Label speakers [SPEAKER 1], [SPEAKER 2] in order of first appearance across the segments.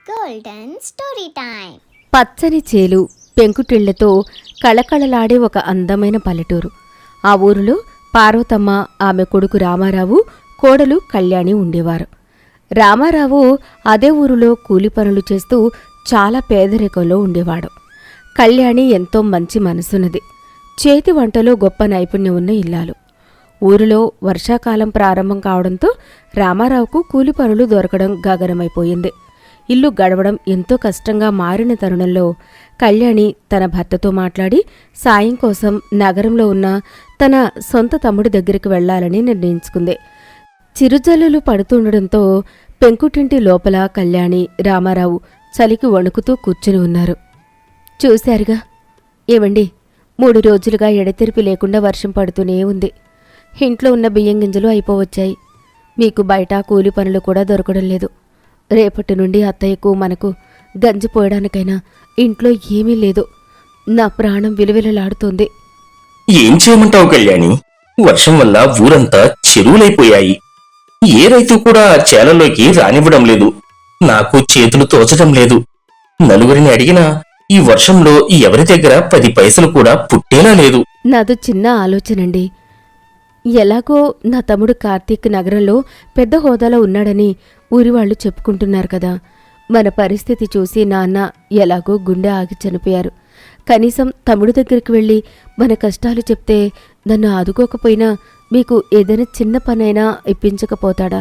[SPEAKER 1] Golden story time.
[SPEAKER 2] పచ్చని చేలు, పెంకుటిళ్లతో కళకళలాడే ఒక అందమైన పల్లెటూరు. ఆ ఊరిలో పార్వతమ్మ, ఆమె కొడుకు రామారావు, కోడలు కళ్యాణి ఉండేవారు. రామారావు అదే ఊరిలో కూలి పనులు చేస్తూ చాలా పేదరికంలో ఉండేవాడు. కళ్యాణి ఎంతో మంచి మనసున్నది. చేతి వంటలో గొప్ప నైపుణ్యం ఉన్న ఇల్లాలు. ఊరిలో వర్షాకాలం ప్రారంభం కావడంతో రామారావుకు కూలి పనులు దొరకడం గగనమైపోయింది. ఇల్లు గడవడం ఎంతో కష్టంగా మారిన తరుణంలో కళ్యాణి తన భర్తతో మాట్లాడి సాయం కోసం నగరంలో ఉన్న తన సొంత తమ్ముడి దగ్గరికి వెళ్లాలని నిర్ణయించుకుంది. చిరుజల్లులు పడుతుండడంతో పెంకుటింటి లోపల కళ్యాణి, రామారావు చలికి వణుకుతూ కూర్చుని ఉన్నారు. చూశారుగా ఏవండి, 3 రోజులుగా ఎడతెరిపి లేకుండా వర్షం పడుతూనే ఉంది. ఇంట్లో ఉన్న బియ్యం గింజలు అయిపోవచ్చాయి. మీకు బయట కూలి పనులు కూడా దొరకడం లేదు. రేపటి నుండి అత్తయ్యకు మనకు గంజి పోయడానికైనా ఇంట్లో ఏమీ లేదు. నా ప్రాణం విలువిలలాడుతోంది.
[SPEAKER 3] ఏం చేయమంటావు కళ్యాణి? వర్షం వల్ల ఊరంతా చెరువులైపోయాయి. ఏ రైతు కూడా చేలల్లోకి రానివ్వడం లేదు. నాకు చేతులు తోచడం లేదు. నలుగురిని అడిగినా ఈ వర్షంలో ఎవరి దగ్గర 10 పైసలు కూడా పుట్టేలా లేదు.
[SPEAKER 2] నాదో చిన్న ఆలోచనండి. ఎలాగో నా తమ్ముడు కార్తీక్ నగరంలో పెద్ద హోదాలో ఉన్నాడని ఊరివాళ్లు చెప్పుకుంటున్నారు కదా. మన పరిస్థితి చూసి నాన్న ఎలాగో గుండె ఆగి చనిపోయారు. కనీసం తమ్ముడు దగ్గరికి వెళ్ళి మన కష్టాలు చెప్తే నన్ను ఆదుకోకపోయినా మీకు ఏదైనా చిన్న పనైనా ఇప్పించకపోతాడా?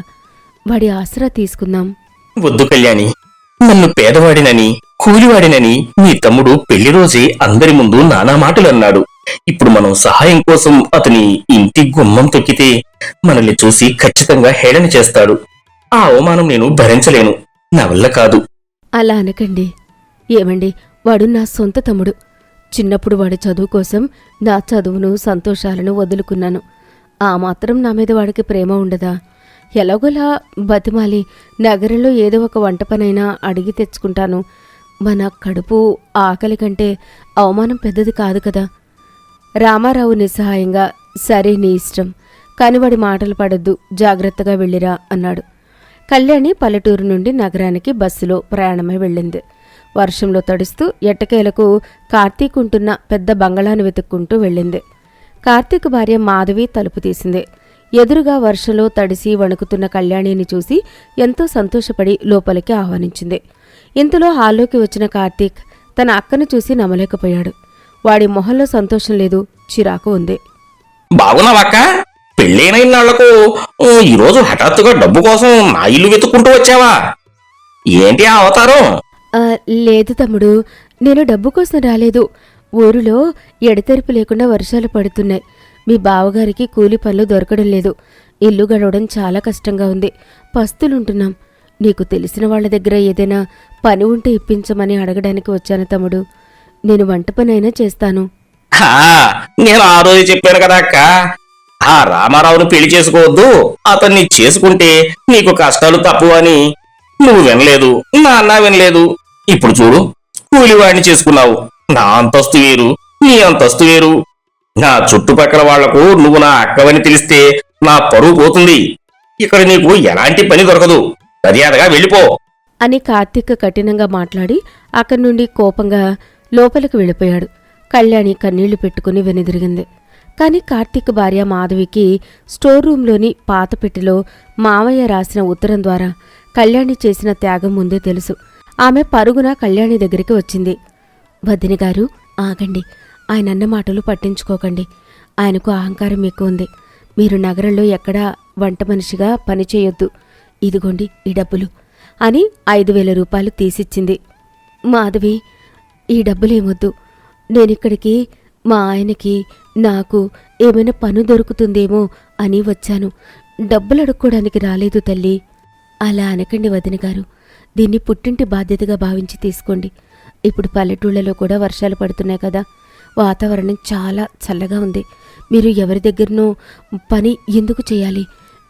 [SPEAKER 2] వాడి ఆసరా తీసుకుందాం.
[SPEAKER 3] వద్దు కళ్యాణి, నన్ను పేదవాడినని, కూలివాడినని నీ తమ్ముడు పెళ్లి రోజే అందరి ముందు నానా మాటలు అన్నాడు. ఇప్పుడు మనం సహాయం కోసం అతని ఇంటి గుమ్మం తొక్కితే మనల్ని చూసి ఖచ్చితంగా హేళన చేస్తాడు. ఆ అవమానం నేను భరించలేను. నా వల్ల కాదు.
[SPEAKER 2] అలా అనకండి. ఏమండి, వాడు నా సొంత తమ్ముడు. చిన్నప్పుడు వాడి చదువు కోసం నా చదువును, సంతోషాలను వదులుకున్నాను. ఆ మాత్రం నా మీద వాడికి ప్రేమ ఉండదా? ఎలాగోలా బతిమాలి నగరంలో ఏదో ఒక వంట పనైనా అడిగి తెచ్చుకుంటాను. మన కడుపు ఆకలి కంటే అవమానం పెద్దది కాదు కదా. రామారావు నిస్సహాయంగా, సరే నీ ఇష్టం, కాని వాడి మాటలు పడద్దు, జాగ్రత్తగా వెళ్ళిరా అన్నాడు. కళ్యాణి పల్లెటూరు నుండి నగరానికి బస్సులో ప్రయాణమై వెళ్ళింది. వర్షంలో తడుస్తూ ఎట్టకేలకు కార్తీక్ ఉంటున్న పెద్ద బంగళాను వెతుక్కుంటూ వెళ్ళింది. కార్తీక్ భార్య మాధవి తలుపు తీసింది. ఎదురుగా వర్షంలో తడిసి వణుకుతున్న కళ్యాణిని చూసి ఎంతో సంతోషపడి లోపలికి ఆహ్వానించింది. ఇంతలో హాల్లోకి వచ్చిన కార్తీక్ తన అక్కను చూసి నమ్మలేకపోయాడు. వాడి మొహంలో సంతోషం లేదు, చిరాకు ఉంది.
[SPEAKER 3] బాగున్నావక్క? పెళ్ళైన ఇన్నాళ్లకు ఈరోజు హఠాత్తుగా డబ్బు కోసం నా ఇల్లు వెతుక్కుంటూ వచ్చావా? ఏంటి ఆ అవతారం?
[SPEAKER 2] లేదు తమ్ముడు, నేను డబ్బు కోసం రాలేదు. ఊరిలో ఎడతెరిపి లేకుండా వర్షాలు పడుతున్నాయి. మీ బావగారికి కూలి పనులు దొరకడం లేదు. ఇల్లు గడవడం చాలా కష్టంగా ఉంది. పస్తులుంటున్నాం. నీకు తెలిసిన వాళ్ల దగ్గర ఏదైనా పని ఉంటే ఇప్పించమని అడగడానికి వచ్చాను తమ్ముడు. నేను వంట పనైనా చేస్తాను.
[SPEAKER 3] నేను ఆ రోజు చెప్పాను కదా అక్క, ఆ రామారావును పెళ్లి చేసుకోవద్దు, అతన్ని చేసుకుంటే నీకు కష్టాలు తప్పు అని. నువ్వు వినలేదు, నాన్న వినలేదు. ఇప్పుడు చూడు, కూలివాడిని చేసుకున్నావు. నా అంతస్తు వేరు, నీ అంతస్తు వేరు. నా చుట్టుపక్కల వాళ్లకు నువ్వు నా అక్కవని తెలిస్తే నా పరువు పోతుంది. ఇక్కడ నీకు ఎలాంటి పని దొరకదు. మర్యాదగా వెళ్ళిపో
[SPEAKER 2] అని కార్తీక్ కఠినంగా మాట్లాడి అక్కడి నుండి కోపంగా లోపలికి వెళ్ళిపోయాడు. కళ్యాణి కన్నీళ్లు పెట్టుకుని వెనుదిరిగింది. కాని కార్తీక్ భార్య మాధవికి స్టోర్ రూంలోని పాత పెట్టెలో మావయ్య రాసిన ఉత్తరం ద్వారా కళ్యాణి చేసిన త్యాగం ముందే తెలుసు. ఆమె పరుగున కళ్యాణి దగ్గరికి వచ్చింది. వదినగారు, ఆగండి. ఆయనన్న మాటలు పట్టించుకోకండి. ఆయనకు అహంకారం ఎక్కువ ఉంది. మీరు నగరంలో ఎక్కడా వంట మనిషిగా పనిచేయొద్దు. ఇదిగోండి ఈ డబ్బులు అని 5,000 రూపాయలు తీసిచ్చింది. మాధవి, ఈ డబ్బులేమొద్దు. నేనిక్కడికి మా ఆయనకి, నాకు ఏమైనా పను దొరుకుతుందేమో అని వచ్చాను. డబ్బులు అడుక్కోడానికి రాలేదు తల్లి. అలా అనకండి వదినగారు. దీన్ని పుట్టింటి బాధ్యతగా భావించి తీసుకోండి. ఇప్పుడు పల్లెటూళ్లలో కూడా వర్షాలు పడుతున్నాయి కదా. వాతావరణం చాలా చల్లగా ఉంది. మీరు ఎవరి దగ్గరనో పని ఎందుకు చేయాలి?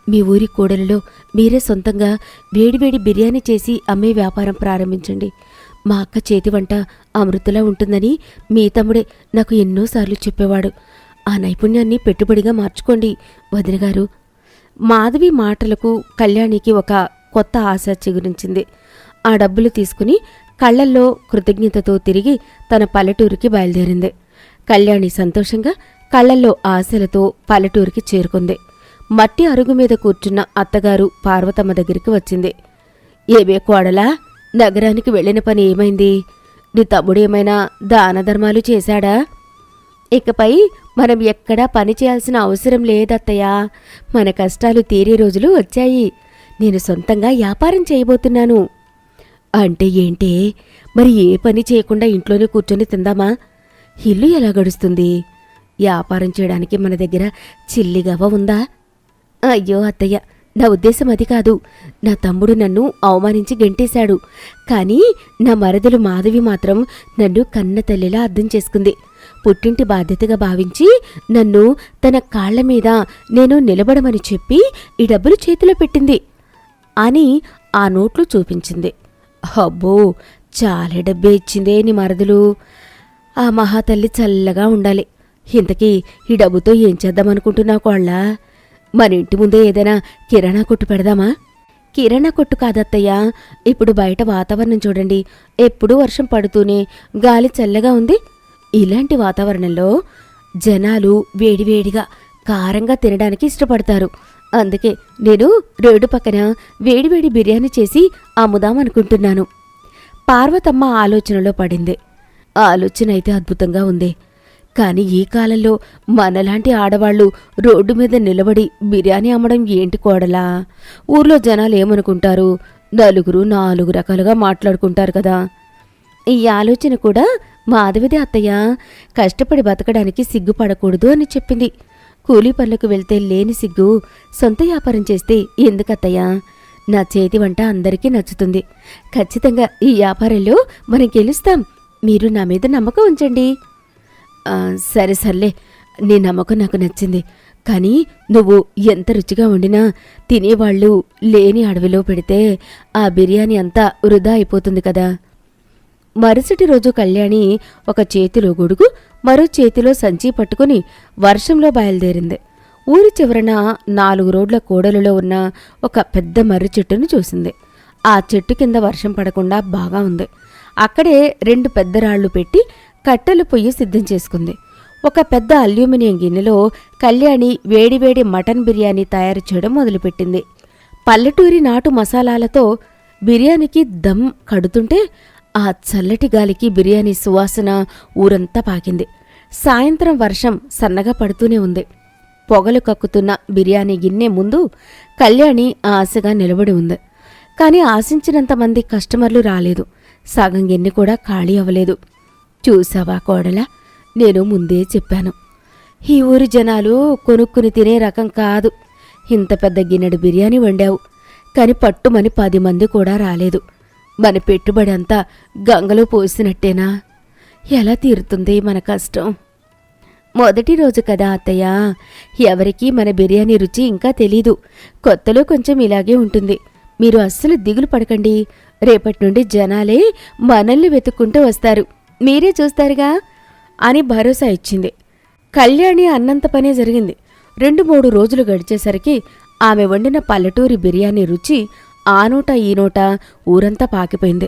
[SPEAKER 2] మీ ఊరి కూడలిలో మీరే సొంతంగా వేడివేడి బిర్యానీ చేసి అమ్మే వ్యాపారం ప్రారంభించండి. మా అక్క చేతి వంట అమృతలా ఉంటుందని మీ తమ్ముడే నాకు ఎన్నోసార్లు చెప్పేవాడు. ఆ నైపుణ్యాన్ని పెట్టుబడిగా మార్చుకోండి వదినగారు. మాధవి మాటలకు కళ్యాణికి ఒక కొత్త ఆశ చిగురించింది. ఆ డబ్బులు తీసుకుని కళ్ళల్లో కృతజ్ఞతతో తిరిగి తన పల్లెటూరికి బయలుదేరింది. కళ్యాణి సంతోషంగా కళ్ళల్లో ఆశలతో పల్లెటూరికి చేరుకుంది. మట్టి అరుగు మీద కూర్చున్న అత్తగారు పార్వతమ్మ దగ్గరికి వచ్చింది. ఏమే కోడలా, నగరానికి వెళ్ళిన పని ఏమైంది? నీ తమ్ముడేమైనా దానధర్మాలు చేశాడా? ఇకపై మనం ఎక్కడా పని చేయాల్సిన అవసరం లేదత్తయ్యా. మన కష్టాలు తీరే రోజులు వచ్చాయి. నేను సొంతంగా వ్యాపారం చేయబోతున్నాను. అంటే ఏంటే, మరి ఏ పని చేయకుండా ఇంట్లోనే కూర్చొని తిందామా? ఇల్లు ఎలా గడుస్తుంది? వ్యాపారం చేయడానికి మన దగ్గర చిల్లిగవ్వ ఉందా? అయ్యో అత్తయ్య, నా ఉద్దేశం అది కాదు. నా తమ్ముడు నన్ను అవమానించి గెంటేశాడు. కానీ నా మరదలు మాధవి మాత్రం నన్ను కన్న తల్లిలా అర్థం చేసుకుంది. పుట్టింటి బాధ్యతగా భావించి నన్ను తన కాళ్ల మీద నేను నిలబడమని చెప్పి ఈ డబ్బులు చేతిలో పెట్టింది అని ఆ నోట్లు చూపించింది. అబ్బో, చాలా డబ్బే ఇచ్చిందే నీ మరదలు. ఆ మహాతల్లి చల్లగా ఉండాలి. ఇంతకీ ఈ డబ్బుతో ఏం చేద్దామనుకుంటున్నావు కోళ్ళ? మన ఇంటి ముందే ఏదైనా కిరాణా కొట్టు పెడదామా? కిరాణా కొట్టు కాదత్తయ్యా, ఇప్పుడు బయట వాతావరణం చూడండి. ఎప్పుడూ వర్షం పడుతూనే గాలి చల్లగా ఉంది. ఇలాంటి వాతావరణంలో జనాలు వేడివేడిగా కారంగా తినడానికి ఇష్టపడతారు. అందుకే నేను రోడ్డు పక్కన వేడివేడి బిర్యానీ చేసి అమ్ముదామనుకుంటున్నాను. పార్వతమ్మ ఆలోచనలో పడింది. ఆలోచన అయితే అద్భుతంగా ఉంది. కాని ఈ కాలంలో మనలాంటి ఆడవాళ్లు రోడ్డు మీద నిలబడి బిర్యానీ అమ్మడం ఏంటి కోడలా? ఊర్లో జనాలు ఏమనుకుంటారు? నలుగురు నాలుగు రకాలుగా మాట్లాడుకుంటారు కదా. ఈ ఆలోచన కూడా మాధవిదే అత్తయ్య. కష్టపడి బతకడానికి సిగ్గుపడకూడదు అని చెప్పింది. కూలీ పనులకు వెళ్తే లేని సిగ్గు సొంత వ్యాపారం చేస్తే ఎందుకత్తయ్యా? నా చేతి వంట అందరికీ నచ్చుతుంది. ఖచ్చితంగా ఈ వ్యాపారంలో మనం గెలుస్తాం. మీరు నా మీద నమ్మకం ఉంచండి. సరే సర్లే, నీ నమ్మకం నాకు నచ్చింది. కానీ నువ్వు ఎంత రుచిగా వండినా తినేవాళ్ళు లేని అడవిలో పెడితే ఆ బిర్యానీ అంతా వృధా అయిపోతుంది కదా. మరుసటి రోజు కళ్యాణి ఒక చేతిలో గొడుగు, మరో చేతిలో సంచి పట్టుకుని వర్షంలో బయలుదేరింది. ఊరి చివరన 4 రోడ్ల కూడలిలో ఉన్న ఒక పెద్ద మర్రి చెట్టును చూసింది. ఆ చెట్టు కింద వర్షం పడకుండా బాగా ఉంది. అక్కడే 2 పెద్ద రాళ్లు పెట్టి కట్టెలు పొయ్యి సిద్ధం చేసుకుంది. ఒక పెద్ద అల్యూమినియం గిన్నెలో కళ్యాణి వేడివేడి మటన్ బిర్యానీ తయారు చేయడం మొదలుపెట్టింది. పల్లెటూరి నాటు మసాలాలతో బిర్యానీకి దమ్ కడుతుంటే ఆ చల్లటి గాలికి బిర్యానీ సువాసన ఊరంతా పాకింది. సాయంత్రం వర్షం సన్నగా పడుతూనే ఉంది. పొగలు కక్కుతున్న బిర్యానీ గిన్నె ముందు కళ్యాణి ఆశగా నిలబడి ఉంది. కాని ఆశించినంతమంది కస్టమర్లు రాలేదు. సగం గిన్నె కూడా ఖాళీ అవ్వలేదు. చూసావా కోడలా, నేను ముందే చెప్పాను. ఈ ఊరి జనాలు కొనుక్కుని తినే రకం కాదు. ఇంత పెద్ద గిన్నెడు బిర్యానీ వండావు, కాని పట్టుమని 10 మంది కూడా రాలేదు. మన పెట్టుబడి అంతా గంగలో పోసినట్టేనా? ఎలా తీరుతుంది మన కష్టం? మొదటి రోజు కదా అత్తయ్య, ఎవరికీ మన బిర్యానీ రుచి ఇంకా తెలీదు. కొత్తలో కొంచెం ఇలాగే ఉంటుంది. మీరు అస్సలు దిగులు పడకండి. రేపటి నుండి జనాలే మనల్ని వెతుక్కుంటూ వస్తారు. మీరే చూస్తారుగా అని భరోసా ఇచ్చింది. కళ్యాణి అన్నంత పనే జరిగింది. 2-3 రోజులు గడిచేసరికి ఆమె వండిన పల్లెటూరి బిర్యానీ రుచి ఆ నోట ఈ నోట ఊరంతా పాకిపోయింది.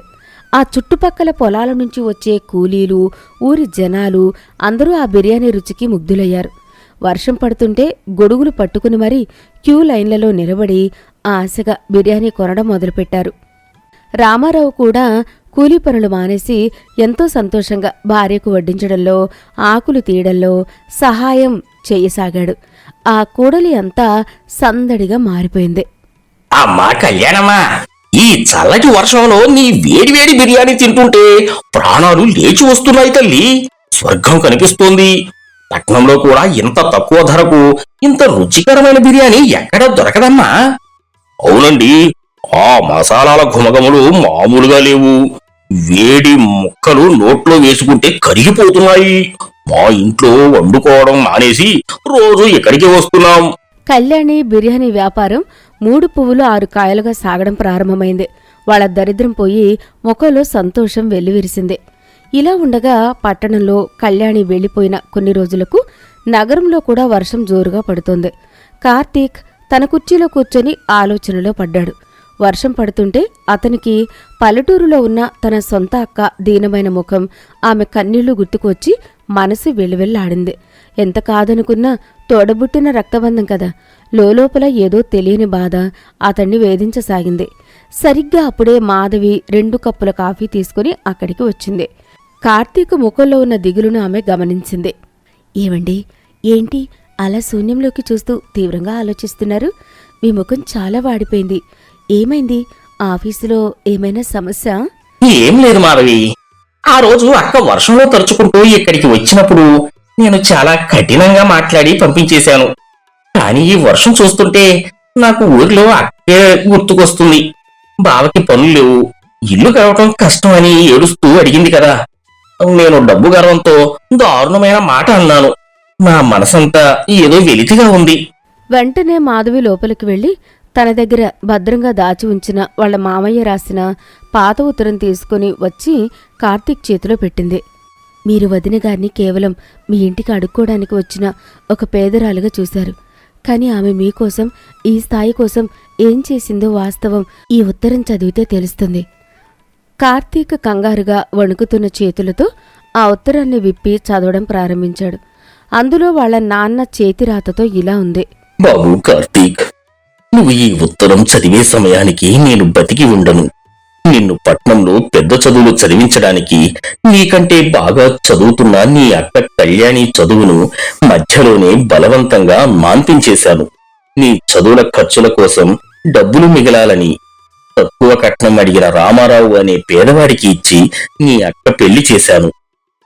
[SPEAKER 2] ఆ చుట్టుపక్కల పొలాల నుంచి వచ్చే కూలీలు, ఊరి జనాలు అందరూ ఆ బిర్యానీ రుచికి ముగ్ధులయ్యారు. వర్షం పడుతుంటే గొడుగులు పట్టుకుని మరీ క్యూ లైన్లలో నిలబడి ఆశగా బిర్యానీ కొనడం మొదలుపెట్టారు. రామారావు కూడా కూలీ పనులు మానేసి ఎంతో సంతోషంగా భార్యకు వడ్డించడంలో, ఆకులు తీయడంలో సహాయం చేయసాగాడు. ఆ కూడలి అంతా సందడిగా మారిపోయింది.
[SPEAKER 3] అమ్మా కళ్యాణమ్మా, ఈ చల్లటి వర్షంలో నీ వేడివేడి బిర్యానీ తింటుంటే ప్రాణాలు లేచి వస్తున్నాయి తల్లి. స్వర్గం కనిపిస్తోంది. పట్నంలో కూడా ఇంత తక్కువ ధరకు ఇంత రుచికరమైన బిర్యానీ ఎక్కడా దొరకదమ్మా. అవునండి, ఆ మసాలాల ఘుమఘములు మామూలుగా లేవు. వేడి ముక్కలు నోట్లో వేసుకుంటే కరిగిపోతున్నాయి. మా ఇంట్లో వండుకోవడం మానేసి రోజు ఇక్కడికి వస్తున్నాం.
[SPEAKER 2] కళ్యాణి బిర్యానీ వ్యాపారం 3 పువ్వులు 6 కాయలుగా సాగడం ప్రారంభమైంది. వాళ్ళ దరిద్రం పోయి ముఖంలో సంతోషం వెల్లివిరిసింది. ఇలా ఉండగా పట్టణంలో కళ్యాణి వెళ్లిపోయిన కొన్ని రోజులకు నగరంలో కూడా వర్షం జోరుగా పడుతోంది. కార్తీక్ తన కుర్చీలో కూర్చొని ఆలోచనలో పడ్డాడు. వర్షం పడుతుంటే అతనికి పల్లెటూరులో ఉన్న తన సొంత అక్క దీనమైన ముఖం, ఆమె కన్నీళ్లు గుర్తుకొచ్చి మనసు వెల్లువెల్లాడింది. ఎంత కాదనుకున్నా తోడబుట్టిన రక్తబంధం కదా. లోపల ఏదో తెలియని బాధ అతన్ని వేధించసాగింది. సరిగ్గా అప్పుడే మాధవి 2 కప్పుల కాఫీ తీసుకుని అక్కడికి వచ్చింది. కార్తీక్ ముఖంలో ఉన్న దిగులును ఆమె గమనించింది. ఏమండి, ఏంటి అలా శూన్యంలోకి చూస్తూ తీవ్రంగా ఆలోచిస్తున్నారు? మీ ముఖం చాలా వాడిపోయింది. ఏమైంది? ఆఫీసులో ఏమైనా సమస్య?
[SPEAKER 3] ఏం లేదు మాధవి. ఆ రోజు అక్క వర్షంలో తరుచుకుంటూ ఇక్కడికి వచ్చినప్పుడు నేను చాలా కఠినంగా మాట్లాడి పంపించేశాను. కానీ ఈ వర్షం చూస్తుంటే నాకు ఊరిలో అక్కే గుర్తుకొస్తుంది. బావకి పనులు లేవు, ఇల్లు కావటం కష్టం అని ఏడుస్తూ అడిగింది కదా. నేను డబ్బు గర్వంతో దారుణమైన మాట అన్నాను. నా మనసంతా ఏదో వెలితిగా ఉంది.
[SPEAKER 2] వెంటనే మాధవి లోపలికి వెళ్లి తన దగ్గర భద్రంగా దాచి ఉంచిన వాళ్ల మామయ్య రాసిన పాత ఉత్తరం తీసుకుని వచ్చి కార్తీక్ చేతిలో పెట్టింది. మీరు వదిన గారిని కేవలం మీ ఇంటికి అడుక్కోవడానికి వచ్చిన ఒక పేదరాలుగా చూశారు. కాని ఆమె మీకోసం, ఈ స్థాయి కోసం ఏం చేసిందో వాస్తవం ఈ ఉత్తరం చదివితే తెలుస్తుంది. కార్తీక్ కంగారుగా వణుకుతున్న చేతులతో ఆ ఉత్తరాన్ని విప్పి చదవడం ప్రారంభించాడు. అందులో వాళ్ల నాన్న చేతిరాతతో ఇలా ఉంది.
[SPEAKER 3] బాబు కార్తీక్, నువ్వు ఈ ఉత్తరం చదివే సమయానికి నేను బతికి ఉండను. నిన్ను పట్నంలో పెద్ద చదువులు చదివించడానికి నీకంటే బాగా చదువుతున్న నీ అక్క కళ్యాణి చదువును మధ్యలోనే బలవంతంగా మాన్పించేశాను. నీ చదువుల ఖర్చుల కోసం డబ్బులు మిగలాలని తక్కువ కట్నం అడిగిన రామారావు అనే పేదవాడికి ఇచ్చి నీ అక్క పెళ్లి చేశాను.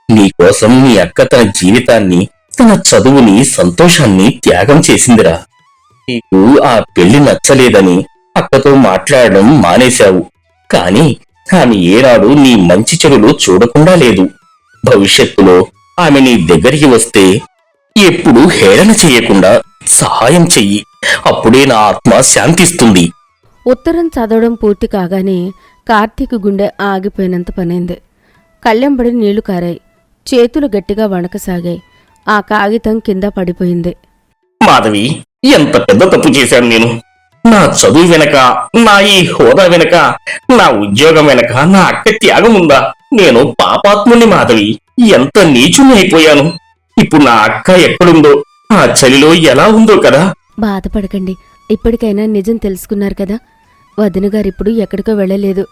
[SPEAKER 3] నీకోసం నీ అక్క తన జీవితాన్ని, తన చదువుని, సంతోషాన్ని త్యాగం చేసిందిరా. నీకు ఆ పెళ్లి నచ్చలేదని అక్కతో మాట్లాడడం మానేశావు. కాని ఆమె ఏనాడు నీ మంచి చెడులు చూడకుండా లేదు. భవిష్యత్తులో ఆమె నీ దగ్గరికి వస్తే ఎప్పుడూ హేళన చెయ్యకుండా సహాయం చెయ్యి. అప్పుడే నా ఆత్మ శాంతిస్తుంది.
[SPEAKER 2] ఉత్తరం చదవడం పూర్తి కాగానే కార్తీక్ గుండె ఆగిపోయినంత పనైంది. కళ్ళెంబడి నీళ్లు కారాయి. చేతులు గట్టిగా వణకసాగాయి. ఆ కాగితం కింద పడిపోయింది.
[SPEAKER 3] మాధవి, ఎంత పెద్ద తప్పు చేశాను నేను. నా చదువు వెనక, నా ఈ హోదా వెనక, నా ఉద్యోగం వెనక నా అక్క త్యాగం ఉందా? నేను పాపాత్ముని మాధవి. ఎంత నీచుని అయిపోయాను. ఇప్పుడు నా అక్క ఎక్కడుందో, ఆ చలిలో ఎలా ఉందో కదా.
[SPEAKER 2] బాధపడకండి, ఇప్పటికైనా నిజం తెలుసుకున్నారు కదా. వదినగారిప్పుడు ఎక్కడికో వెళ్ళలేదు.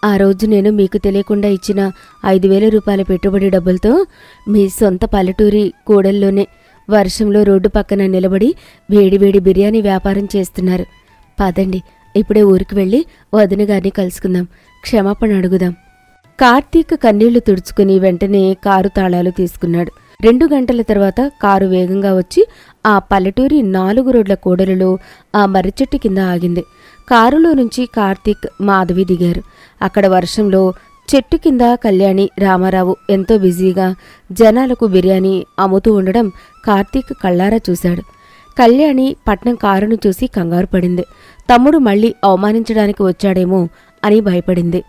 [SPEAKER 2] ఆ రోజు నేను మీకు తెలియకుండా ఇచ్చిన 5,000 రూపాయల పెట్టుబడి డబ్బులతో మీ సొంత పల్లెటూరి కూడల్లోనే వర్షంలో రోడ్డు పక్కన నిలబడి వేడివేడి బిర్యానీ వ్యాపారం చేస్తున్నారు. పదండి, ఇప్పుడే ఊరికి వెళ్ళి వదినగారిని కలుసుకుందాం, క్షమాపణ అడుగుదాం. కార్తీక్ కన్నీళ్లు తుడుచుకుని వెంటనే కారు తాళాలు తీసుకున్నాడు. 2 గంటల తర్వాత కారు వేగంగా వచ్చి ఆ పల్లెటూరి 4 రోడ్ల కూడలిలో ఆ మర్రిచెట్టు కింద ఆగింది. కారులో నుంచి కార్తీక్, మాధవి దిగారు. అక్కడ వర్షంలో చెట్టు కింద కళ్యాణి, రామారావు ఎంతో బిజీగా జనాలకు బిర్యానీ అమ్ముతూ ఉండడం కార్తీక్ కళ్ళారా చూశాడు. కళ్యాణి పట్నం కారును చూసి కంగారు పడింది. తమ్ముడు మళ్ళీ అవమానించడానికి వచ్చాడేమో అని భయపడింది.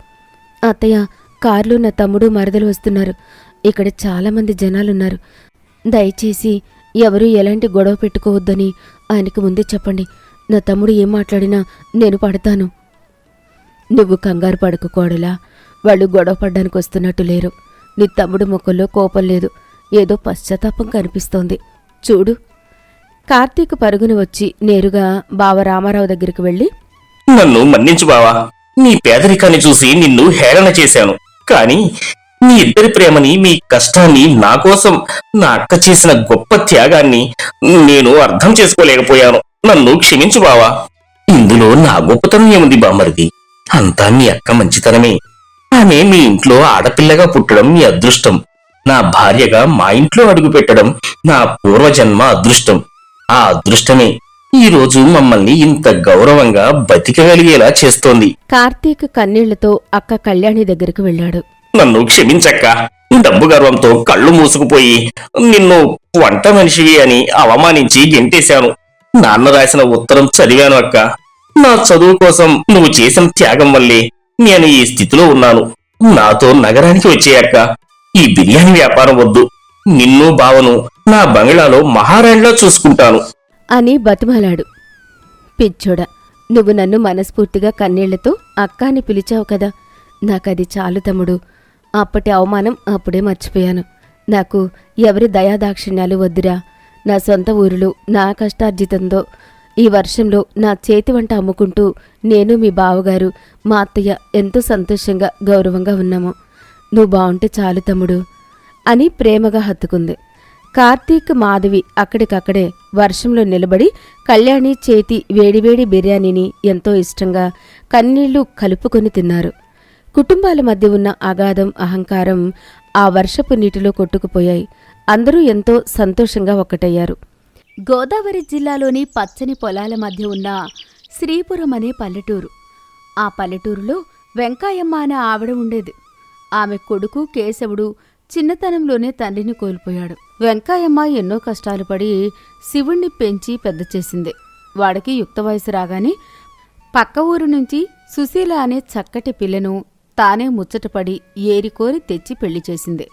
[SPEAKER 2] అత్తయ్య, కారులో నా తమ్ముడు, మరదలు వస్తున్నారు. ఇక్కడ చాలామంది జనాలున్నారు. దయచేసి ఎవరూ ఎలాంటి గొడవ పెట్టుకోవద్దని ఆయనకు ముందే చెప్పండి. నా తమ్ముడు ఏం మాట్లాడినా నేను పడతాను. నువ్వు కంగారు పడకు కోడలా. వాళ్ళు గొడవ పడ్డానికి వస్తున్నట్టు లేరు. నీ తమ్ముడు ముఖంలో కోపం లేదు, ఏదో పశ్చాత్తాపం కనిపిస్తోంది. చూడు. కార్తీక్ పరుగున వచ్చి నేరుగా బావ రామారావు దగ్గరికి వెళ్ళి,
[SPEAKER 3] నన్ను మన్నించు బావా. నీ పేదరికాన్ని చూసి నిన్ను హేళన చేశాను. కాని మీ ఇద్దరి ప్రేమని, మీ కష్టాన్ని, నా కోసం నా అక్క చేసిన గొప్ప త్యాగాన్ని నేను అర్థం చేసుకోలేకపోయాను. నన్ను క్షమించు బావా. ఇందులో నా గొప్పతనం ఏముంది బామరిది? అంతా మీ అక్క మంచితనమే. ఆమె మీ ఇంట్లో ఆడపిల్లగా పుట్టడం మీ అదృష్టం. నా భార్యగా మా ఇంట్లో అడుగుపెట్టడం నా పూర్వజన్మ అదృష్టం. ఆ అదృష్టమే ఈ రోజు మమ్మల్ని ఇంత గౌరవంగా బతికగలిగేలా చేస్తోంది.
[SPEAKER 2] కార్తీక్ కన్నీళ్లతో అక్క కళ్యాణి దగ్గరికి వెళ్ళాడు.
[SPEAKER 3] నన్ను క్షమించక్క. డబ్బు గర్వంతో కళ్ళు మూసుకుపోయి నిన్ను వంట మనిషివి అని అవమానించి గెంటేశాను. నాన్న రాసిన ఉత్తరం చదివాను అక్క. నా చదువు కోసం నువ్వు చేసిన త్యాగం వల్లే నేను ఈ స్థితిలో ఉన్నాను. నాతో నగరానికి వచ్చేయక్క. ఈ బిర్యానీ వ్యాపారం వద్దు. నిన్ను బావను నా బంగ్లాలో మహారాణిలా చూసుకుంటాను
[SPEAKER 2] అని బతిమాలాడు. పిచ్చోడా, నువ్వు నన్ను మనస్ఫూర్తిగా కన్నీళ్లతో అక్క అని పిలిచావు కదా, నాకది చాలు తమ్ముడు. అప్పటి అవమానం అప్పుడే మర్చిపోయాను. నాకు ఎవరి దయాదాక్షిణ్యాలు వద్దురా. నా సొంత ఊరిలో నా కష్టార్జితంతో ఈ వర్షంలో నా చేతి వంట అమ్ముకుంటూ నేను, మీ బావగారు, మా అత్తయ్య ఎంతో సంతోషంగా గౌరవంగా ఉన్నాము. నువ్వు బావుంటే చాలు తమ్ముడు అని ప్రేమగా హత్తుకుంది. కార్తీక్, మాధవి అక్కడికక్కడే వర్షంలో నిలబడి కళ్యాణి చేతి వేడివేడి బిర్యానీని ఎంతో ఇష్టంగా కన్నీళ్లు కలుపుకొని తిన్నారు. కుటుంబాల మధ్య ఉన్న అగాధం, అహంకారం ఆ వర్షపు నీటిలో కొట్టుకుపోయాయి. అందరూ ఎంతో సంతోషంగా ఒక్కటయ్యారు. గోదావరి జిల్లాలోని పచ్చని పొలాల మధ్య ఉన్న శ్రీపురం అనే పల్లెటూరు. ఆ పల్లెటూరులో వెంకాయమ్మ అనే ఆవిడ ఉండేది. ఆమె కొడుకు కేశవుడు చిన్నతనంలోనే తండ్రిని కోల్పోయాడు. వెంకాయమ్మ ఎన్నో కష్టాలు పడి శివుణ్ణి పెంచి పెద్ద చేసింది. వాడికి యుక్త వయసు రాగానే పక్క ఊరు నుంచి సుశీల అనే చక్కటి పిల్లను తానే ముచ్చటపడి ఏరికోరి తెచ్చి పెళ్లి చేసింది.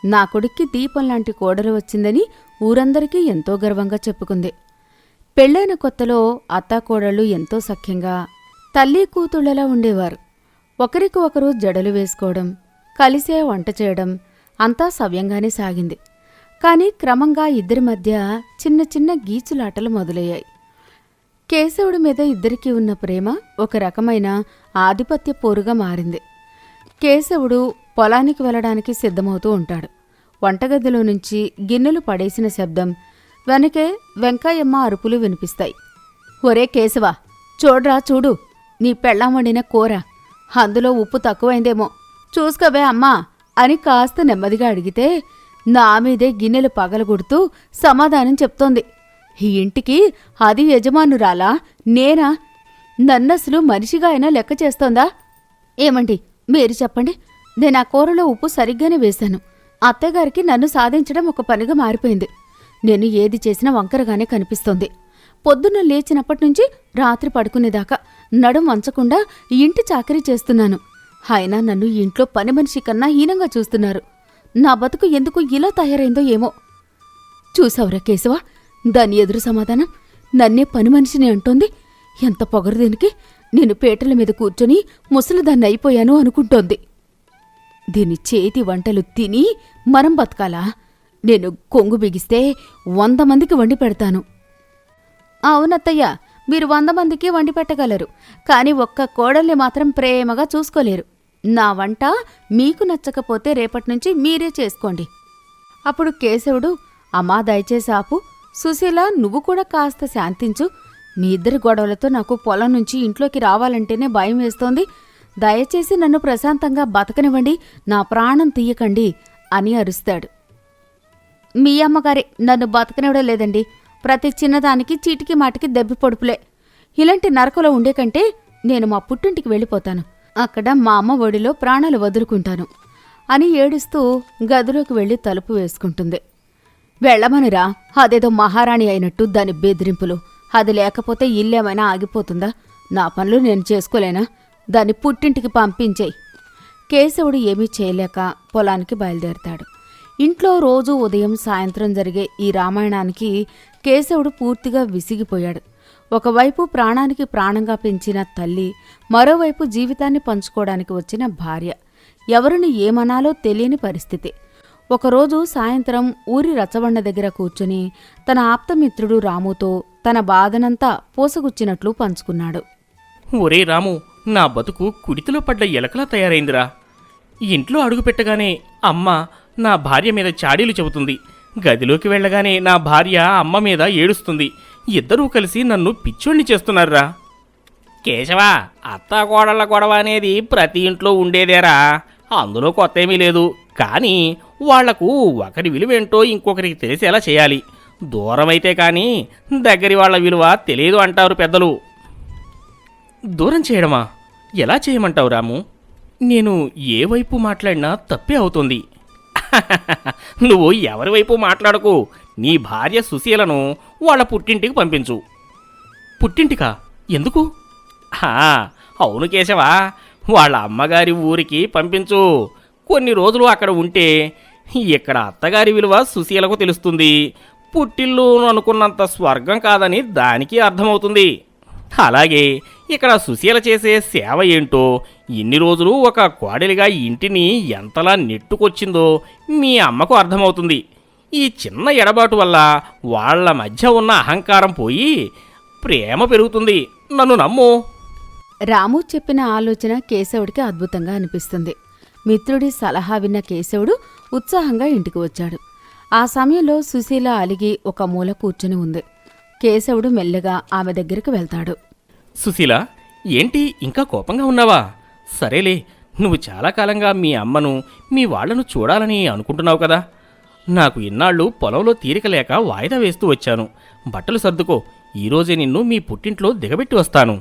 [SPEAKER 2] నా కొడుక్కి దీపం లాంటి కోడలు వచ్చిందని ఊరందరికీ ఎంతో గర్వంగా చెప్పుకుంది. పెళ్లైన కొత్తలో అత్తాకోడళ్ళు ఎంతో సఖ్యంగా తల్లి కూతుళ్లలా ఉండేవారు. ఒకరికి ఒకరు జడలు వేసుకోవడం, కలిసే వంట చేయడం అంతా సవ్యంగానే సాగింది. కాని క్రమంగా ఇద్దరి మధ్య చిన్న చిన్న గీచులాటలు మొదలయ్యాయి. కేశవుడి మీద ఇద్దరికీ ఉన్న ప్రేమ ఒక రకమైన ఆధిపత్య పోరుగా మారింది. కేశవుడు పొలానికి వెళ్లడానికి సిద్ధమవుతూ ఉంటాడు. వంటగదిలో నుంచి గిన్నెలు పడేసిన శబ్దం వెనకే వెంకాయమ్మ అరుపులు వినిపిస్తాయి. ఒరే కేశవా, చూడ్రా చూడు, నీ పెళ్ళాం వండిన కూర, అందులో ఉప్పు తక్కువైందేమో చూసుకోవే అమ్మా అని కాస్త నెమ్మదిగా అడిగితే నా మీదే గిన్నెలు పగలగొడుతూ సమాధానం చెప్తోంది. ఈ ఇంటికి అది యజమానురాలా నేనా? నన్నసలు మనిషిగా అయినా లెక్క చేస్తోందా? ఏమండి మీరు చెప్పండి. నేను ఆ కూరలో ఉప్పు సరిగ్గానే వేశాను. అత్తగారికి నన్ను సాధించడం ఒక పనిగా మారిపోయింది. నేను ఏది చేసినా వంకరగానే కనిపిస్తోంది. పొద్దున్న లేచినప్పటినుంచి రాత్రి పడుకునేదాకా నడుం వంచకుండా ఇంటి చాకరీ చేస్తున్నాను. అయినా నన్ను ఇంట్లో పని మనిషి కన్నా హీనంగా చూస్తున్నారు. నా బతుకు ఎందుకు ఇలా తయారైందో ఏమో. చూసావురా కేశవ, దాని ఎదురు సమాధానం నన్నే పని మనిషిని అంటోంది. ఎంత పొగరు దీనికి! నేను పీటల మీద కూర్చొని ముసలిదాన్ని అయిపోయాను అనుకుంటోంది. దీని చేతి వంటలు తిని మనం బతకాలా? నేను కొంగు బిగిస్తే 100 మందికి వండి పెడతాను. అవునత్తయ్య, మీరు 100 మందికి వండి పెట్టగలరు. కాని ఒక్క కోడల్ని మాత్రం ప్రేమగా చూసుకోలేరు. నా వంట మీకు నచ్చకపోతే రేపటినుంచి మీరే చేసుకోండి. అప్పుడు కేశవుడు, అమ్మా దయచేసి ఆపు. సుశీల, నువ్వు కూడా కాస్త శాంతించు. మీ ఇద్దరి గొడవలతో నాకు పొలం నుంచి ఇంట్లోకి రావాలంటేనే భయం వేస్తోంది. దయచేసి నన్ను ప్రశాంతంగా బతకనివ్వండి, నా ప్రాణం తీయకండి అని అరుస్తాడు. మీ అమ్మగారే నన్ను బతకనివ్వడం లేదండి. ప్రతి చిన్నదానికి చీటికి మాటికి దెబ్బ పొడుపులే. ఇలాంటి నరకలో ఉండే కంటే నేను మా పుట్టింటికి వెళ్ళిపోతాను. అక్కడ మా అమ్మ ఒడిలో ప్రాణాలు వదులుకుంటాను అని ఏడుస్తూ గదిలోకి వెళ్లి తలుపు వేసుకుంటుంది. వెళ్ళమనురా, అదేదో మహారాణి అయినట్టు దాని బెదిరింపులు. అది లేకపోతే ఇల్లేమైనా ఆగిపోతుందా? నా పనులు నేను చేసుకోలేనా? దాన్ని పుట్టింటికి పంపించేయి. కేశవుడు ఏమీ చేయలేక పొలానికి బయలుదేరతాడు. ఇంట్లో రోజూ ఉదయం సాయంత్రం జరిగే ఈ రామాయణానికి కేశవుడు పూర్తిగా విసిగిపోయాడు. ఒకవైపు ప్రాణానికి ప్రాణంగా పెంచిన తల్లి, మరోవైపు జీవితాన్ని పంచుకోవడానికి వచ్చిన భార్య. ఎవరిని ఏమనాలో తెలియని పరిస్థితి. ఒకరోజు సాయంత్రం ఊరి రచ్చబండ దగ్గర కూర్చుని తన ఆప్తమిత్రుడు రాముతో తన బాధనంతా పోసగుచ్చినట్లు పంచుకున్నాడు.
[SPEAKER 4] ఒరే రాము, నా బతుకు కుడితిలో పడ్డ ఎలకలా తయారైందిరా. ఇంట్లో అడుగుపెట్టగానే అమ్మ నా భార్య మీద చాడీలు చెబుతుంది. గదిలోకి వెళ్ళగానే నా భార్య అమ్మ మీద ఏడుస్తుంది. ఇద్దరూ కలిసి నన్ను పిచ్చోణ్ణి చేస్తున్నారురా.
[SPEAKER 3] కేశవా, అత్తాకోడళ్ల గొడవ అనేది ప్రతి ఇంట్లో ఉండేదేరా. అందులో కొత్త ఏమీ లేదు. కానీ వాళ్లకు ఒకరి విలువేంటో ఇంకొకరికి తెలిసేలా చేయాలి. దూరమైతే కానీ దగ్గరి వాళ్ల విలువ తెలియదు అంటారు పెద్దలు.
[SPEAKER 4] దూరం చేయడమా? ఎలా చేయమంటావు రాము? నేను ఏ వైపు మాట్లాడినా తప్పే అవుతుంది.
[SPEAKER 3] నువ్వు ఎవరి వైపు మాట్లాడకు. నీ భార్య సుశీలను వాళ్ళ పుట్టింటికి పంపించు.
[SPEAKER 4] పుట్టింటికా? ఎందుకు?
[SPEAKER 3] అవును కేశవా, వాళ్ళ అమ్మగారి ఊరికి పంపించు. కొన్ని రోజులు అక్కడ ఉంటే ఇక్కడ అత్తగారి విలువ సుశీలకు తెలుస్తుంది. పుట్టిల్లు అనుకున్నంత స్వర్గం కాదని దానికి అర్థమవుతుంది.
[SPEAKER 4] అలాగే ఇక్కడ సుశీల చేసే సేవ ఏంటో, ఇన్ని రోజులు ఒక కోడలిగా ఇంటిని ఎంతలా నెట్టుకొచ్చిందో మీ అమ్మకు అర్థమవుతుంది. ఈ చిన్న ఎడబాటు వల్ల వాళ్ళ మధ్య ఉన్న అహంకారం పోయి ప్రేమ పెరుగుతుంది. నన్ను నమ్ము.
[SPEAKER 2] రాము చెప్పిన ఆలోచన కేశవుడికి అద్భుతంగా అనిపిస్తుంది. మిత్రుడి సలహా విన్న కేశవుడు ఉత్సాహంగా ఇంటికి వచ్చాడు. ఆ సమయంలో సుశీల అలిగి ఒక మూల కూర్చుని ఉంది. కేశవుడు మెల్లగా ఆమె దగ్గరికి వెళ్తాడు.
[SPEAKER 4] సుశీల, ఏంటి ఇంకా కోపంగా ఉన్నావా? సరేలే, నువ్వు చాలా కాలంగా మీ అమ్మను, మీ వాళ్లను చూడాలని అనుకుంటున్నావు కదా. నాకు ఇన్నాళ్ళు పొలంలో తీరిక లేక వాయిదా వేస్తూ వచ్చాను. బట్టలు సర్దుకో, ఈరోజే నిన్ను మీ పుట్టింట్లో దిగబెట్టి వస్తాను.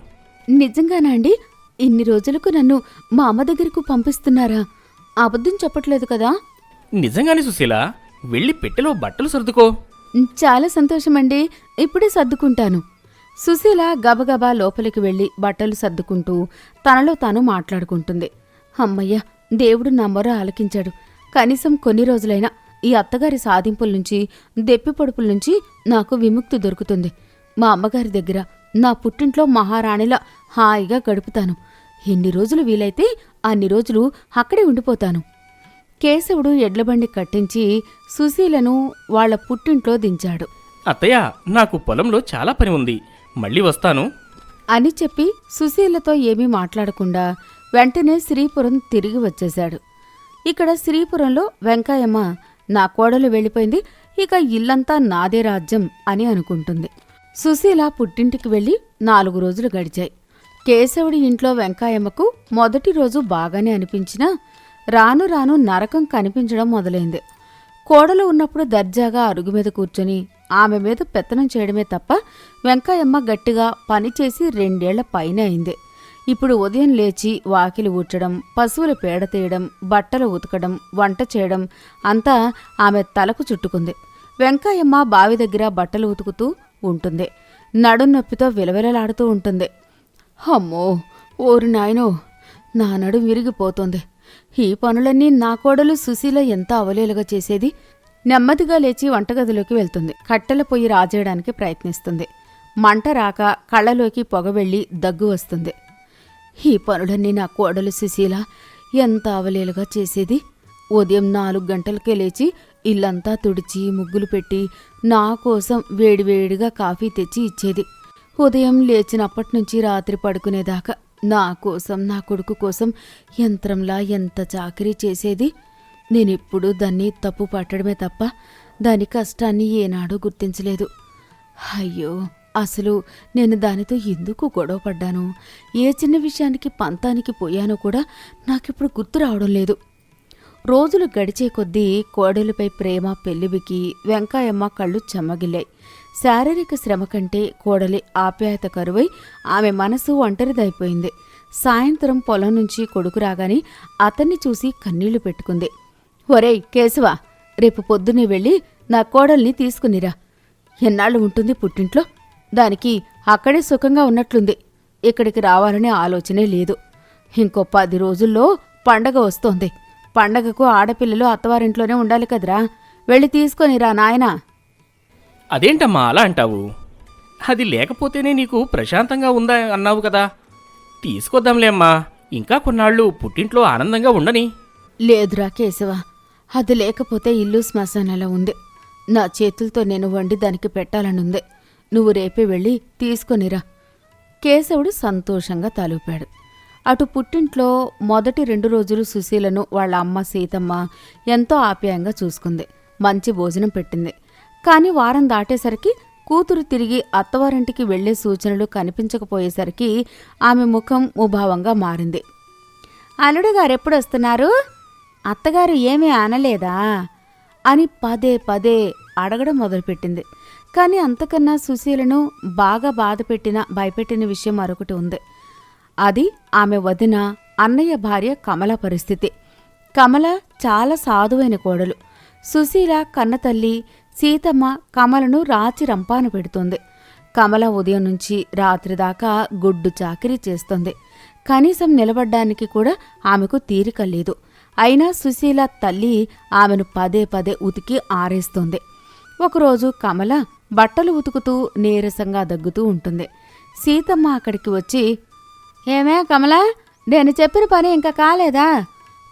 [SPEAKER 2] నిజంగానా అండి? ఇన్ని రోజులకు నన్ను మా అమ్మ దగ్గరకు పంపిస్తున్నారా? అబద్ధం చెప్పట్లేదు కదా?
[SPEAKER 4] నిజంగానే సుశీల, వెళ్ళి పెట్టెలో బట్టలు సర్దుకో.
[SPEAKER 2] చాలా సంతోషమండి, ఇప్పుడే సర్దుకుంటాను. సుశీల గబగబా లోపలికి వెళ్లి బట్టలు సర్దుకుంటూ తనలో తాను మాట్లాడుకుంటుంది. అమ్మయ్య, దేవుడు నా మొర ఆలకించాడు. కనీసం కొన్ని రోజులైనా ఈ అత్తగారి సాధింపుల నుంచి, దెప్పి పొడుపుల నుంచి నాకు విముక్తి దొరుకుతుంది. మా అమ్మగారి దగ్గర నా పుట్టింట్లో మహారాణిలా హాయిగా గడుపుతాను. ఎన్ని రోజులు వీలైతే అన్ని రోజులు అక్కడే ఉండిపోతాను. కేశవుడు ఎడ్లబండి కట్టించి సుశీలను వాళ్ల పుట్టింట్లో దించాడు.
[SPEAKER 4] అత్తయ్య, నాకు పొలంలో చాలా పని ఉంది, మళ్ళీ వస్తాను
[SPEAKER 2] అని చెప్పి సుశీలతో ఏమీ మాట్లాడకుండా వెంటనే శ్రీపురం తిరిగి వచ్చేశాడు. ఇక్కడ శ్రీపురంలో వెంకాయమ్మ నా కోడలు వెళ్ళిపోయింది, ఇక ఇల్లంతా నాదే రాజ్యం అని అనుకుంటుంది. సుశీల పుట్టింటికి వెళ్లి 4 రోజులు గడిచాయి. కేశవుడి ఇంట్లో వెంకాయమ్మకు మొదటి రోజు బాగానే అనిపించినా రాను రాను నరకం కనిపించడం మొదలైంది. కోడలు ఉన్నప్పుడు దర్జాగా అరుగు మీద కూర్చొని ఆమె మీద పెత్తనం చేయడమే తప్ప వెంకాయమ్మ గట్టిగా పనిచేసి 2 ఏళ్ల పైనే అయింది. ఇప్పుడు ఉదయం లేచి వాకిలి ఊడ్చడం, పశువుల పేడ తీయడం, బట్టలు ఉతకడం, వంట చేయడం అంతా ఆమె తలకు చుట్టుకుంది. వెంకాయమ్మ బావి దగ్గర బట్టలు ఉతుకుతూ ఉంటుంది. నడుం నొప్పితో విలవిలలాడుతూ ఉంటుంది. అమ్మో, ఓరు నాయనో, నా నడుం విరిగిపోతుంది. ఈ పనులన్నీ నా కోడలు సుశీల ఎంత అవలేలుగా చేసేది. నెమ్మదిగా లేచి వంటగదిలోకి వెళ్తుంది. కట్టెల పొయ్యి రాజేయడానికి ప్రయత్నిస్తుంది. మంట రాక కళ్ళలోకి పొగ వెళ్లి దగ్గు వస్తుంది. ఈ పనులన్నీ నా కోడలు సుశీల ఎంత అవలేలుగా చేసేది. ఉదయం 4 గంటలకే లేచి ఇల్లంతా తుడిచి ముగ్గులు పెట్టి నా కోసం వేడివేడిగా కాఫీ తెచ్చి ఇచ్చేది. ఉదయం లేచినప్పటినుంచి రాత్రి పడుకునేదాకా నా కోసం, నా కొడుకు కోసం యంత్రంలా ఎంత చాకరీ చేసేది. నేనెప్పుడూ దాన్ని తప్పు పట్టడమే తప్ప దాని కష్టాన్ని ఏనాడూ గుర్తించలేదు. అయ్యో, అసలు నేను దానితో ఎందుకు గొడవ పడ్డాను, ఏ చిన్న విషయానికి పంతానికి పోయానో కూడా నాకిప్పుడు గుర్తు రావడం లేదు. రోజులు గడిచే కొద్దీ కోడలిపై ప్రేమ పెళ్లివికి వెంకాయమ్మ కళ్ళు చెమ్మగిల్లాయి. శారీరక శ్రమ కంటే కోడలి ఆప్యాయత కరువై ఆమె మనసు ఒంటరిదైపోయింది. సాయంత్రం పొలం నుంచి కొడుకు రాగానే అతన్ని చూసి కన్నీళ్లు పెట్టుకుంది. ఒరేయ్ కేశవ, రేపు పొద్దునే వెళ్ళి నా కోడల్ని తీసుకునిరా. ఎన్నాళ్ళు ఉంటుంది పుట్టింట్లో? దానికి అక్కడే సుఖంగా ఉన్నట్లుంది. ఇక్కడికి రావాలనే ఆలోచనే లేదు. ఇంకో 10 రోజుల్లో పండగ వస్తోంది. పండగకు ఆడపిల్లలు అత్తవారింట్లోనే ఉండాలి కదరా. వెళ్ళి తీసుకొనిరా నాయనా.
[SPEAKER 4] అదేంటమ్మా అలా అంటావు? అది లేకపోతేనే నీకు ప్రశాంతంగా ఉందా అన్నావు కదా. తీసుకొద్దాంలే అమ్మా, ఇంకా కొన్నాళ్ళు పుట్టింట్లో ఆనందంగా ఉండని.
[SPEAKER 2] లేదురా కేశవ, అది లేకపోతే ఇల్లు శ్మశానంలా ఉంది. నా చేతులతో నేను వండి దానికి పెట్టాలనుంది. నువ్వు రేపే వెళ్ళి తీసుకొనిరా. కేశవుడు సంతోషంగా తలూపాడు. అటు పుట్టింట్లో మొదటి 2 రోజులు సుశీలను వాళ్ళ అమ్మ సీతమ్మ ఎంతో ఆప్యాయంగా చూసుకుంది. మంచి భోజనం పెట్టింది. కాని వారం దాటేసరికి కూతురు తిరిగి అత్తవారింటికి వెళ్లే సూచనలు కనిపించకపోయేసరికి ఆమె ముఖం ముభావంగా మారింది. అల్లుడుగారెప్పుడొస్తున్నారు? అత్తగారు ఏమీ అనలేదా అని పదే పదే అడగడం మొదలుపెట్టింది. కాని అంతకన్నా సుశీలను బాగా భయపెట్టిన విషయం మరొకటి ఉంది. అది ఆమె వదిన అన్నయ్య భార్య కమల పరిస్థితి. కమల చాలా సాధువైన కోడలు. సుశీల కన్నతల్లి సీతమ్మ కమలను రాచి రంపాన పెడుతుంది. కమల ఉదయం నుంచి రాత్రి దాకా గుడ్డు చాకిరీ చేస్తుంది. కనీసం నిలబడ్డానికి కూడా ఆమెకు తీరిక లేదు. అయినా సుశీల తల్లి ఆమెను పదే పదే ఉతికి ఆరేస్తుంది. ఒకరోజు కమల బట్టలు ఉతుకుతూ నీరసంగా దగ్గుతూ ఉంటుంది. సీతమ్మ అక్కడికి వచ్చి, ఏమే కమలా, నేను చెప్పిన పని ఇంకా కాలేదా?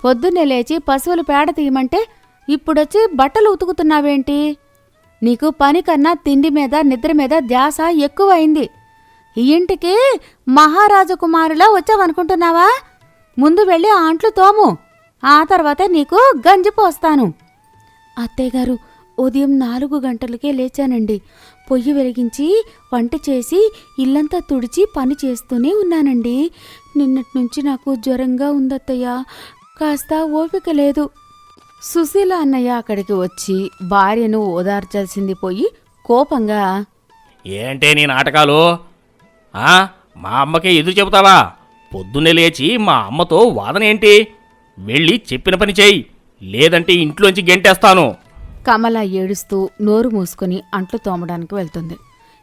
[SPEAKER 2] పొద్దున్నే లేచి పశువులు పేడ తీయమంటే ఇప్పుడొచ్చి బట్టలు ఉతుకుతున్నావేంటి? నీకు పని కన్నా తిండి మీద నిద్ర మీద ధ్యాస ఎక్కువైంది. ఈ ఇంటికి మహారాజకుమారులా వచ్చావనుకుంటున్నావా? ముందు వెళ్ళి ఆంట్లు తోము, ఆ తర్వాత నీకు గంజి పోస్తాను. అత్తయ్యగారు, ఉదయం 4 గంటలకే లేచానండి. పొయ్యి వెలిగించి వంట చేసి ఇల్లంతా తుడిచి పని చేస్తూనే ఉన్నానండి. నిన్నట్నుంచి నాకు జ్వరంగా ఉందత్తయ్య, కాస్త ఓపిక లేదు. సుశీల అన్నయ్య అక్కడికి వచ్చి భార్యను ఓదార్చాల్సింది పోయి కోపంగా,
[SPEAKER 4] ఏంటే నీ నాటకాలు? మా అమ్మకే ఎదురు చెబుతావా? పొద్దున్నే లేచి మా అమ్మతో వాదన ఏంటి? వెళ్ళి చెప్పిన పని చేయి, లేదంటే ఇంట్లోంచి గెంటేస్తాను.
[SPEAKER 2] కమల ఏడుస్తూ నోరు మూసుకొని అంట్లు తోమడానికి వెళ్తుంది.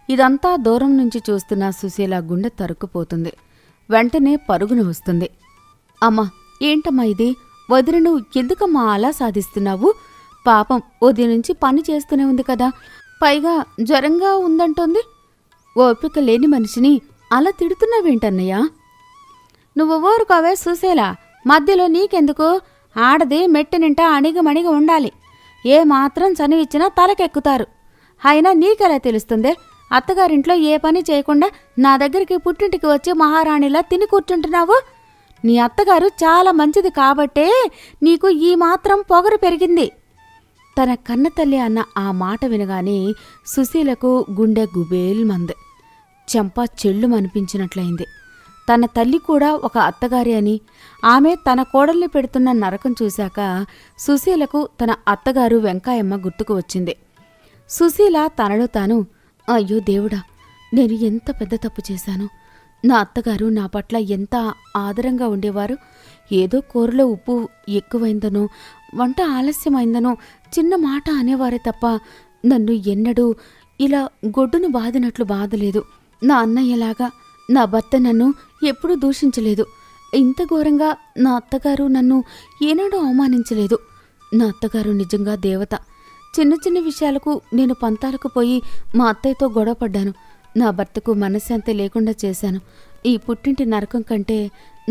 [SPEAKER 2] ఇదంతా దూరం నుంచి చూస్తున్న సుశీల గుండె తరుక్కుపోతుంది. వెంటనే పరుగున వస్తుంది. అమ్మా, ఏంటమ్మా ఇది? వదినను ఎందుకమ్మా అలా సాధిస్తున్నావు? పాపం ఉదయం నుంచి పని చేస్తూనే ఉంది కదా, పైగా జ్వరంగా ఉందంటోంది. ఓపిక లేని మనిషిని అలా తిడుతున్నావేంటన్నయ్యా? నువ్వు ఊరుకోవే సుశీల, మధ్యలో నీకెందుకు? ఆడది మెట్టినింటా అణిగమణిగి ఉండాలి. ఏ మాత్రం చనువిచ్చినా తలకెక్కుతారు. అయినా నీకెలా తెలుస్తుందే? అత్తగారింట్లో ఏ పని చేయకుండా నా దగ్గరికి పుట్టింటికి వచ్చి మహారాణిలా తిని కూర్చుంటున్నావు. నీ అత్తగారు చాలా మంచిది కాబట్టే నీకు ఈ మాత్రం పొగరు పెరిగింది. తన కన్నతల్లి అన్న ఆ మాట వినగానే సుశీలకు గుండె గుబేల్మంది. చెంప చెళ్ళుమనిపించినట్లయింది. తన తల్లి కూడా ఒక అత్తగారి అని, ఆమె తన కోడల్ని పెడుతున్న నరకం చూశాక సుశీలకు తన అత్తగారు వెంకాయమ్మ గుర్తుకు వచ్చింది. సుశీల తనలో తాను, అయ్యో దేవుడా, నేను ఎంత పెద్ద తప్పు చేశాను. నా అత్తగారు నా పట్ల ఎంత ఆదరంగా ఉండేవారు. ఏదో కూరలో ఉప్పు ఎక్కువైందనో, వంట ఆలస్యమైందనో చిన్న మాట అనేవారే తప్ప నన్ను ఎన్నడూ ఇలా గొడ్డును బాదినట్లు బాధలేదు. నా అన్నయ్యలాగా నా భర్త నన్ను ఎప్పుడూ దూషించలేదు. ఇంత ఘోరంగా నా అత్తగారు నన్ను ఏనాడూ అవమానించలేదు. నా అత్తగారు నిజంగా దేవత. చిన్న చిన్న విషయాలకు నేను పంతాలకు పోయి మా అత్తయ్యతో గొడవపడ్డాను. నా భర్తకు మనశ్శాంతి లేకుండా చేశాను. ఈ పుట్టింటి నరకం కంటే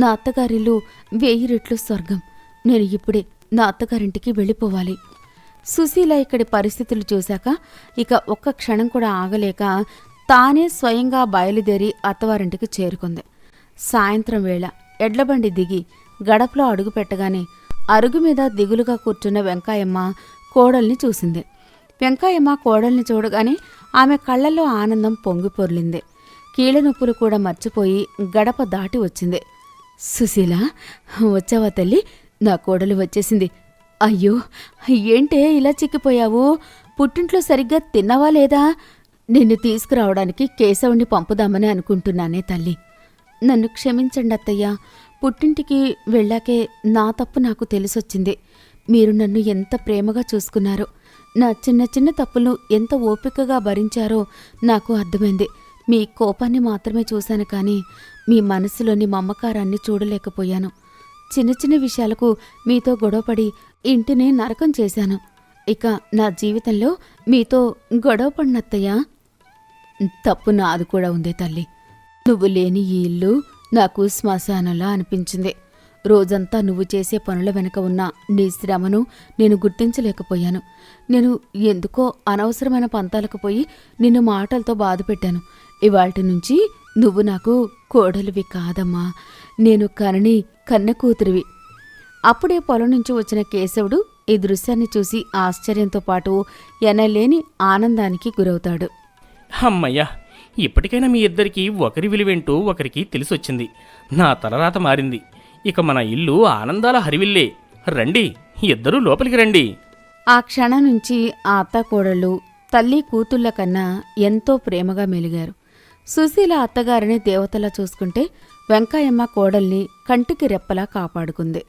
[SPEAKER 2] నా అత్తగారిల్లు 1000 రెట్లు స్వర్గం. నేను ఇప్పుడే నా అత్తగారింటికి వెళ్ళిపోవాలి. సుశీల ఇక్కడి పరిస్థితులు చూశాక ఇక ఒక్క క్షణం కూడా ఆగలేక తానే స్వయంగా బయలుదేరి అత్తవారింటికి చేరుకుంది. సాయంత్రం వేళ ఎడ్లబండి దిగి గడపలో అడుగుపెట్టగానే అరుగు మీద దిగులుగా కూర్చున్న వెంకాయమ్మ కోడల్ని చూసింది. వెంకాయమ్మ కోడల్ని చూడగానే ఆమె కళ్లల్లో ఆనందం పొంగిపొర్లింది. కీళ్ళనొప్పులు కూడా మర్చిపోయి గడప దాటి వచ్చింది. సుశీల, వచ్చావా తల్లి? నా కోడలు వచ్చేసింది. అయ్యో, ఏంటే ఇలా చిక్కిపోయావు? పుట్టింట్లో సరిగ్గా తిన్నావా లేదా? నిన్ను తీసుకురావడానికి కేశవుణ్ణి పంపుదామని అనుకుంటున్నానే తల్లి. నన్ను క్షమించండి అత్తయ్య. పుట్టింటికి వెళ్ళాకే నా తప్పు నాకు తెలిసొచ్చింది. మీరు నన్ను ఎంత ప్రేమగా చూసుకున్నారో, నా చిన్న చిన్న తప్పులు ఎంత ఓపికగా భరించారో నాకు అర్థమైంది. మీ కోపాన్ని మాత్రమే చూశాను కానీ మీ మనసులోని మమకారాన్ని చూడలేకపోయాను. చిన్న చిన్న విషయాలకు మీతో గొడవపడి ఇంటిని నరకం చేశాను. ఇక నా జీవితంలో మీతో గొడవపడినత్తయ్యా. తప్పు నాది కూడా ఉంది తల్లి. నువ్వు లేని ఈ ఇల్లు నాకు శ్మశానంలా అనిపించింది. రోజంతా నువ్వు చేసే పనుల వెనుక ఉన్న నీ శ్రమను నేను గుర్తించలేకపోయాను. నేను ఎందుకో అనవసరమైన పంతాలకు పోయి నిన్ను మాటలతో బాధపెట్టాను. ఇవాల్టి నుంచి నువ్వు నాకు కోడలివి కాదమ్మా, నేను కనని కన్న కూతురివి. అప్పుడే పొలం నుంచి వచ్చిన కేశవుడు ఈ దృశ్యాన్ని చూసి ఆశ్చర్యంతో పాటు ఎనలేని ఆనందానికి గురవుతాడు.
[SPEAKER 4] అమ్మయ్యా, ఇప్పటికైనా మీ ఇద్దరికీ ఒకరి విలువేంటో ఒకరికి తెలిసొచ్చింది. నా తలరాత మారింది. ఇక మన ఇల్లు ఆనందాల హరివిల్లే. రండి, ఇద్దరూ లోపలికి రండి.
[SPEAKER 2] ఆ క్షణం నుంచి ఆ అత్తాకోడళ్ళు తల్లి కూతుళ్ల కన్నా ఎంతో ప్రేమగా మెలిగారు. సుశీల అత్తగారిని దేవతలా చూసుకుంటే వెంకాయమ్మ కోడల్ని కంటికి రెప్పలా కాపాడుకుంది.